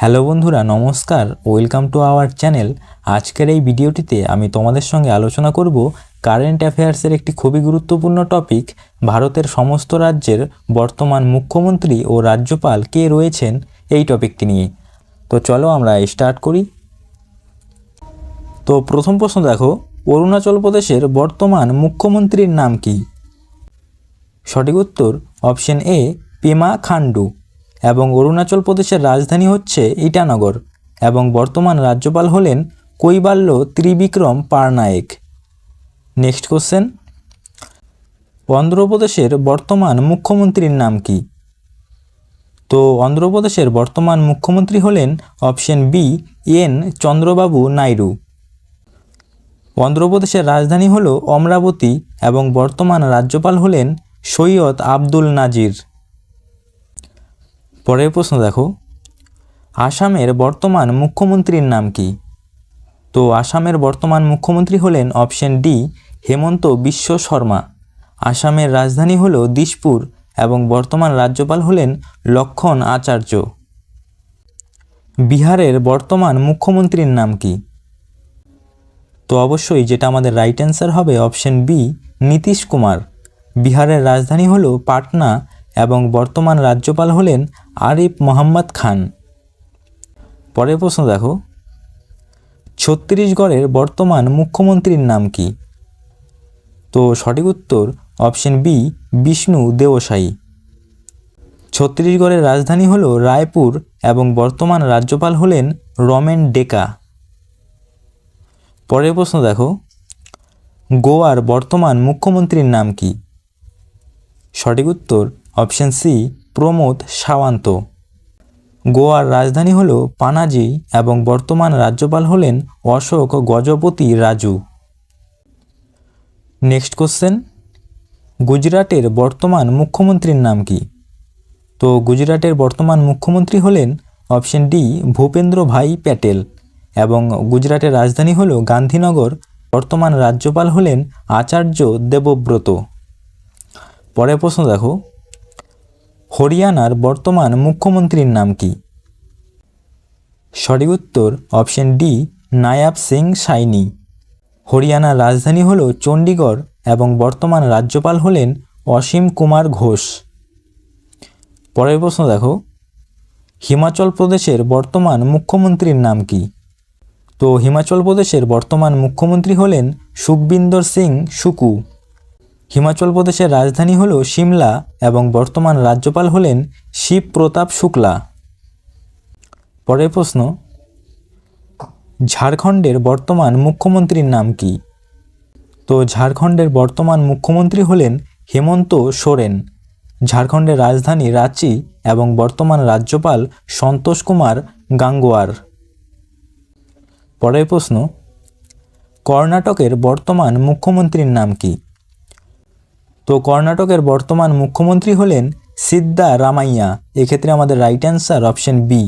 Hello বন্ধুরা, নমস্কার। Welcome to our channel. আজকের এই ভিডিওটিতে আমি তোমাদের সঙ্গে আলোচনা করব কারেন্ট অ্যাফেয়ার্সের একটি খুবই গুরুত্বপূর্ণ টপিক, ভারতের সমস্ত রাজ্যের বর্তমান মুখ্যমন্ত্রী ও রাজ্যপাল কে রয়েছেন এই টপিকটি নিয়ে। তো চলো আমরা স্টার্ট করি। তো প্রথম প্রশ্ন দেখো, অরুণাচল প্রদেশের বর্তমান মুখ্যমন্ত্রীর নাম কি? সঠিক উত্তর অপশন এ পেমা খান্ডু। এবং অরুণাচল প্রদেশের রাজধানী হচ্ছে ইটানগর এবং বর্তমান রাজ্যপাল হলেন কৈবাল্য ত্রিবিক্রম পারনায়েক। নেক্সট কোশ্চেন, অন্ধ্রপ্রদেশের বর্তমান মুখ্যমন্ত্রীর নাম কি? তো অন্ধ্রপ্রদেশের বর্তমান মুখ্যমন্ত্রী হলেন option B N Chandrababu Naidu. অন্ধ্রপ্রদেশের রাজধানী হল অমরাবতী এবং বর্তমান রাজ্যপাল হলেন সৈয়দ আব্দুল নাজির। পরের প্রশ্ন দেখো, আসামের বর্তমান মুখ্যমন্ত্রীর নাম কি? তো আসামের বর্তমান মুখ্যমন্ত্রী হলেন অপশন ডি হেমন্ত বিশ্ব শর্মা। আসামের রাজধানী হল দিসপুর এবং বর্তমান রাজ্যপাল হলেন লক্ষণ আচার্য। বিহারের বর্তমান মুখ্যমন্ত্রীর নাম কি? তো অবশ্যই যেটা আমাদের রাইট অ্যান্সার হবে অপশন বি নীতিশ কুমার। বিহারের রাজধানী হল পাটনা এবং বর্তমান রাজ্যপাল হলেন আরিফ মোহাম্মদ খান। পরের প্রশ্ন দেখো, ছত্তিশগড়ের বর্তমান মুখ্যমন্ত্রীর নাম কি? তো সঠিক উত্তর অপশন বি বিষ্ণু দেওসাই। ছত্তিশগড়ের রাজধানী হল রায়পুর এবং বর্তমান রাজ্যপাল হলেন রমেন ডেকা। পরের প্রশ্ন দেখো, গোয়ার বর্তমান মুখ্যমন্ত্রীর নাম কি? সঠিক উত্তর অপশন সি প্রমোদ সাওয়ান্ত। গোয়ার রাজধানী হল পানাজি এবং বর্তমান রাজ্যপাল হলেন অশোক গজপতি রাজু। নেক্সট কোশ্চেন, গুজরাটের বর্তমান মুখ্যমন্ত্রীর নাম কি? তো গুজরাটের বর্তমান মুখ্যমন্ত্রী হলেন অপশন ডি ভূপেন্দ্র ভাই প্যাটেল এবং গুজরাটের রাজধানী হল গান্ধীনগর। বর্তমান রাজ্যপাল হলেন আচার্য দেবব্রত। পরের প্রশ্ন দেখো, হরিয়ানার বর্তমান মুখ্যমন্ত্রীর নাম কি? সঠিক উত্তর অপশন ডি নায়াব সিং সাইনি। হরিয়ানার রাজধানী হল চণ্ডীগড় এবং বর্তমান রাজ্যপাল হলেন অসীম কুমার ঘোষ। পরের প্রশ্ন দেখো, হিমাচল প্রদেশের বর্তমান মুখ্যমন্ত্রীর নাম কি? তো হিমাচল প্রদেশের বর্তমান মুখ্যমন্ত্রী হলেন সুখবিন্দর সিং সুকু। হিমাচল প্রদেশের রাজধানী হল সিমলা এবং বর্তমান রাজ্যপাল হলেন শিব প্রতাপ শুক্লা। পরের প্রশ্ন, ঝাড়খণ্ডের বর্তমান মুখ্যমন্ত্রীর নাম কি? তো ঝাড়খণ্ডের বর্তমান মুখ্যমন্ত্রী হলেন হেমন্ত সোরেন। ঝাড়খণ্ডের রাজধানী রাঁচি এবং বর্তমান রাজ্যপাল সন্তোষ কুমার গাঙ্গোয়ার। পরের প্রশ্ন, কর্ণাটকের বর্তমান মুখ্যমন্ত্রীর নাম কি? তো কর্ণাটকের বর্তমান মুখ্যমন্ত্রী হলেন সিদ্ধা রামাইয়া। এক্ষেত্রে আমাদের রাইট অ্যান্সার অপশন বি।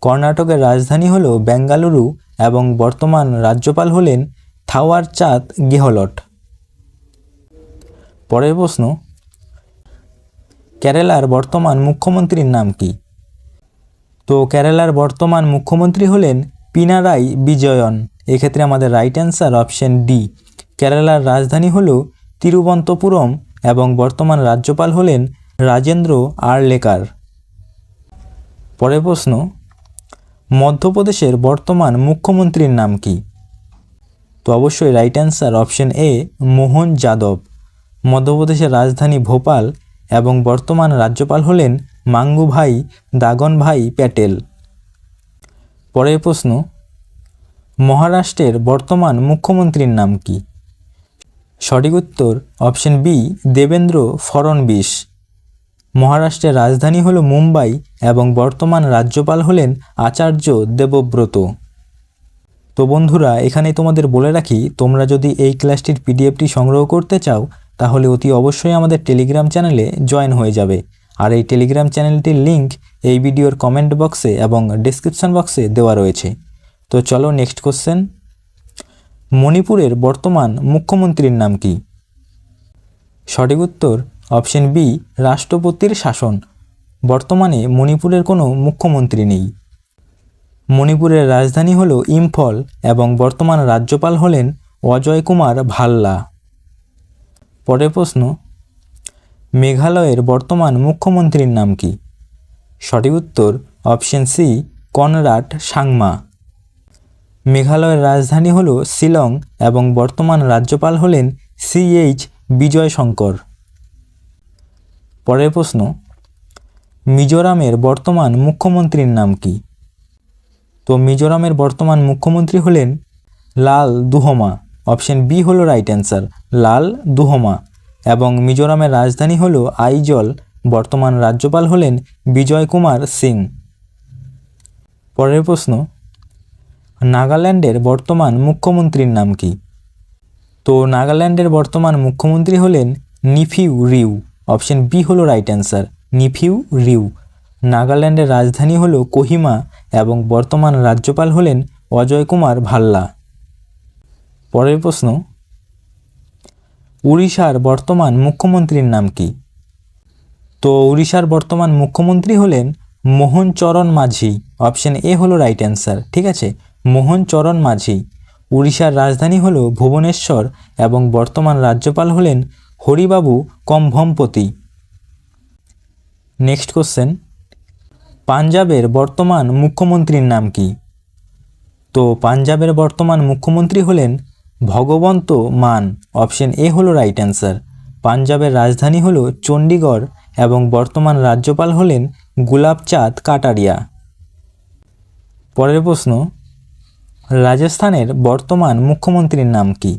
কর্ণাটকের রাজধানী হল বেঙ্গালুরু এবং বর্তমান রাজ্যপাল হলেন থাওয়ার চাঁদ গেহলট। পরের প্রশ্ন, কেরালার বর্তমান মুখ্যমন্ত্রীর নাম কি? তো কেরালার বর্তমান মুখ্যমন্ত্রী হলেন পিনারাই বিজয়ন। এক্ষেত্রে আমাদের রাইট অ্যান্সার অপশন ডি। কেরালার রাজধানী হল তিরুবনন্তপুরম এবং বর্তমান রাজ্যপাল হলেন রাজেন্দ্র আরলেকার। পরের প্রশ্ন, মধ্যপ্রদেশের বর্তমান মুখ্যমন্ত্রীর নাম কি? তো অবশ্যই রাইট অ্যান্সার অপশন এ মোহন যাদব। মধ্যপ্রদেশের রাজধানী ভোপাল এবং বর্তমান রাজ্যপাল হলেন মাঙ্গুভাই দাগনভাই প্যাটেল। পরের প্রশ্ন, মহারাষ্ট্রের বর্তমান মুখ্যমন্ত্রীর নাম কি? সঠিক উত্তর অপশন বি দেবেন্দ্র ফড়নবিস। মহারাষ্ট্রের রাজধানী হল মুম্বাই এবং বর্তমান রাজ্যপাল হলেন আচার্য দেবব্রত। তো বন্ধুরা, এখানে তোমাদের বলে রাখি, তোমরা যদি এই ক্লাসটির পিডিএফটি সংগ্রহ করতে চাও তাহলে অতি অবশ্যই আমাদের টেলিগ্রাম চ্যানেলে জয়েন হয়ে যাবে। আর এই টেলিগ্রাম চ্যানেলটির লিঙ্ক এই ভিডিওর কমেন্ট বক্সে এবং ডেসক্রিপশন বক্সে দেওয়া রয়েছে। তো চলো নেক্সট কোশ্চেন, মণিপুরের বর্তমান মুখ্যমন্ত্রীর নাম কি? সঠিক উত্তর অপশন বি রাষ্ট্রপতির শাসন। বর্তমানে মণিপুরের কোনো মুখ্যমন্ত্রী নেই। মণিপুরের রাজধানী হল ইম্ফল এবং বর্তমান রাজ্যপাল হলেন অজয় কুমার ভাল্লা। পরের প্রশ্ন, মেঘালয়ের বর্তমান মুখ্যমন্ত্রীর নাম কি? সঠিক উত্তর অপশন সি কনরাড সাংমা। মেঘালয়ের রাজধানী হল শিলং এবং বর্তমান রাজ্যপাল হলেন CH বিজয় শঙ্কর। পরের প্রশ্ন, মিজোরামের বর্তমান মুখ্যমন্ত্রীর নাম কি? তো মিজোরামের বর্তমান মুখ্যমন্ত্রী হলেন লাল দুহমা। অপশন বি হলো রাইট অ্যান্সার, লাল দুহমা। এবং মিজোরামের রাজধানী হল আইজল, বর্তমান রাজ্যপাল হলেন বিজয় কুমার সিং। পরের প্রশ্ন, নাগাল্যান্ডের বর্তমান মুখ্যমন্ত্রীর নাম কি? তো নাগাল্যান্ডের বর্তমান মুখ্যমন্ত্রী হলেন নিফিউ রিউ। অপশন বি হলো রাইট অ্যান্সার, নিফিউ রিউ। নাগাল্যান্ডের রাজধানী হল কোহিমা এবং বর্তমান রাজ্যপাল হলেন অজয় কুমার ভাল্লা। পরের প্রশ্ন, উড়িষ্যার বর্তমান মুখ্যমন্ত্রীর নাম কি? তো উড়িষ্যার বর্তমান মুখ্যমন্ত্রী হলেন মোহন চরণ মাঝি। অপশন এ হলো রাইট অ্যান্সার, ঠিক আছে, মোহন চরণ মাঝি। উড়িষ্যার রাজধানী হল ভুবনেশ্বর এবং বর্তমান রাজ্যপাল হলেন হরিবাবু কম্ভমপতি। নেক্সট কোশ্চেন, পাঞ্জাবের বর্তমান মুখ্যমন্ত্রীর নাম কি? তো পাঞ্জাবের বর্তমান মুখ্যমন্ত্রী হলেন ভগবন্ত মান। অপশন এ হলো রাইট অ্যান্সার। পাঞ্জাবের রাজধানী হল চণ্ডীগড় এবং বর্তমান রাজ্যপাল হলেন গুলাবচাঁদ কাটারিয়া। পরের প্রশ্ন, রাজস্থানের বর্তমান মুখ্যমন্ত্রীর নাম কি?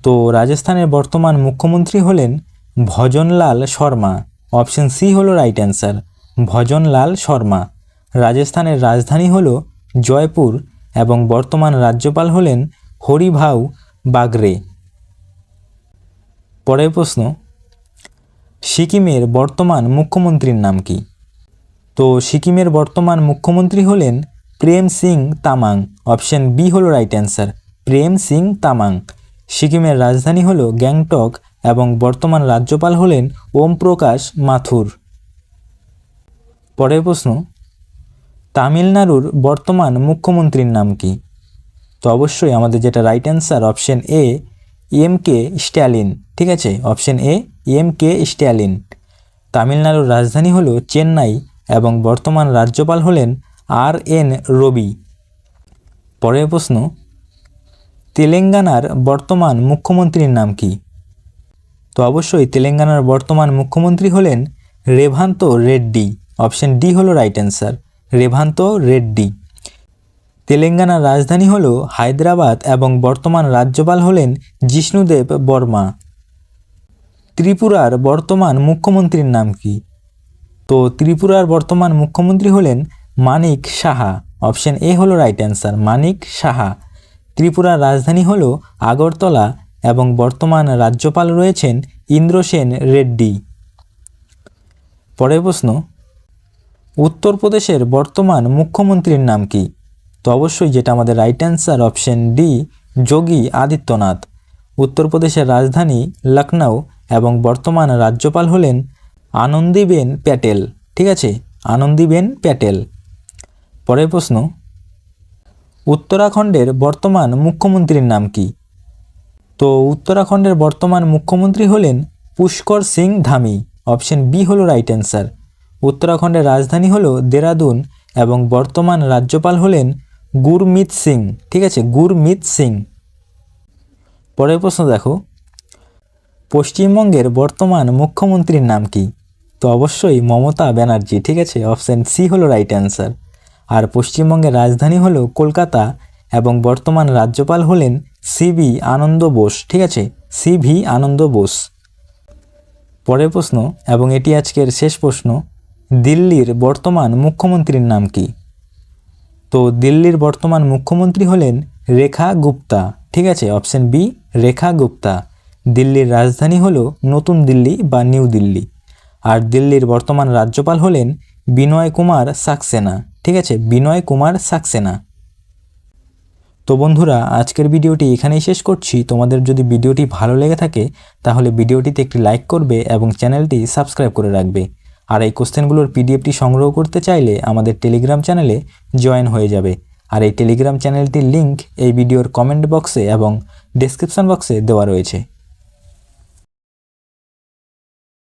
তো রাজস্থানের বর্তমান মুখ্যমন্ত্রী হলেন ভজনলাল শর্মা। অপশন সি হলো রাইট অ্যান্সার, ভজনলাল শর্মা। রাজস্থানের রাজধানী হল জয়পুর এবং বর্তমান রাজ্যপাল হলেন হরিভাউ বাগরে। পরের প্রশ্ন, সিকিমের বর্তমান মুখ্যমন্ত্রীর নাম কি? তো সিকিমের বর্তমান মুখ্যমন্ত্রী হলেন প্রেম সিং তামাং। অপশন বি হলো রাইট অ্যান্সার, প্রেম সিং তামাং। সিকিমের রাজধানী হল গ্যাংটক এবং বর্তমান রাজ্যপাল হলেন ওম প্রকাশ মাথুর। পরের প্রশ্ন, তামিলনাড়ুর বর্তমান মুখ্যমন্ত্রীর নাম কি? তো অবশ্যই আমাদের যেটা right answer option A MK Stalin, ঠিক আছে, অপশন এ MK স্ট্যালিন। তামিলনাড়ুর রাজধানী হল চেন্নাই এবং বর্তমান রাজ্যপাল হলেন RN রবি। পরের প্রশ্ন, তেলেঙ্গানার বর্তমান মুখ্যমন্ত্রীর নাম কি? তো অবশ্যই তেলেঙ্গানার বর্তমান মুখ্যমন্ত্রী হলেন রেভান্ত রেড্ডি। অপশন ডি হলো রাইট অ্যান্সার, রেভান্ত রেড্ডি। তেলেঙ্গানার রাজধানী হল হায়দ্রাবাদ এবং বর্তমান রাজ্যপাল হলেন জিষ্ণুদেব বর্মা। ত্রিপুরার বর্তমান মুখ্যমন্ত্রীর নাম কি? তো ত্রিপুরার বর্তমান মুখ্যমন্ত্রী হলেন মানিক সাহা। অপশন এ হলো রাইট অ্যান্সার, মানিক সাহা। ত্রিপুরার রাজধানী হল আগরতলা এবং বর্তমান রাজ্যপাল রয়েছেন ইন্দ্রসেন রেড্ডি। পরের প্রশ্ন, উত্তরপ্রদেশের বর্তমান মুখ্যমন্ত্রীর নাম কি? তো অবশ্যই যেটা আমাদের right answer option D Yogi Adityanath. উত্তরপ্রদেশের রাজধানী লখনউ এবং বর্তমান রাজ্যপাল হলেন আনন্দীবেন প্যাটেল, ঠিক আছে, আনন্দীবেন প্যাটেল। পরের প্রশ্ন, উত্তরাখণ্ডের বর্তমান মুখ্যমন্ত্রীর নাম কি? তো উত্তরাখণ্ডের বর্তমান মুখ্যমন্ত্রী হলেন পুষ্কর সিং ধামি। অপশন বি হলো রাইট অ্যান্সার। উত্তরাখণ্ডের রাজধানী হল দেরাদুন এবং বর্তমান রাজ্যপাল হলেন গুরমিত সিং, ঠিক আছে, গুরমিত সিং। পরের প্রশ্ন দেখো, পশ্চিমবঙ্গের বর্তমান মুখ্যমন্ত্রীর নাম কি? তো অবশ্যই মমতা ব্যানার্জি, ঠিক আছে, অপশন সি হলো রাইট অ্যান্সার। আর পশ্চিমবঙ্গের রাজধানী হলো কলকাতা এবং বর্তমান রাজ্যপাল হলেন CV আনন্দ বোস, ঠিক আছে, CV আনন্দ বোস। পরের প্রশ্ন এবং এটি আজকের শেষ প্রশ্ন, দিল্লির বর্তমান মুখ্যমন্ত্রীর নাম কি? তো দিল্লির বর্তমান মুখ্যমন্ত্রী হলেন রেখা গুপ্তা, ঠিক আছে, অপশন বি রেখা গুপ্তা। দিল্লির রাজধানী হলো নতুন দিল্লি বা নিউ দিল্লি। আর দিল্লির বর্তমান রাজ্যপাল হলেন বিনয় কুমার সাক্সেনা, ঠিক আছে, বিনয় কুমার সাক্সেনা। তো বন্ধুরা, আজকের ভিডিওটি এখানেই শেষ করছি। তোমাদের যদি ভিডিওটি ভালো লেগে থাকে তাহলে ভিডিওটিতে একটি লাইক করবে এবং চ্যানেলটি সাবস্ক্রাইব করে রাখবে। আর এই কোশ্চেনগুলোর পিডিএফটি সংগ্রহ করতে চাইলে আমাদের টেলিগ্রাম চ্যানেলে জয়েন হয়ে যাবে। আর এই টেলিগ্রাম চ্যানেলটির লিঙ্ক এই ভিডিওর কমেন্ট বক্সে এবং ডেসক্রিপশন বক্সে দেওয়া রয়েছে।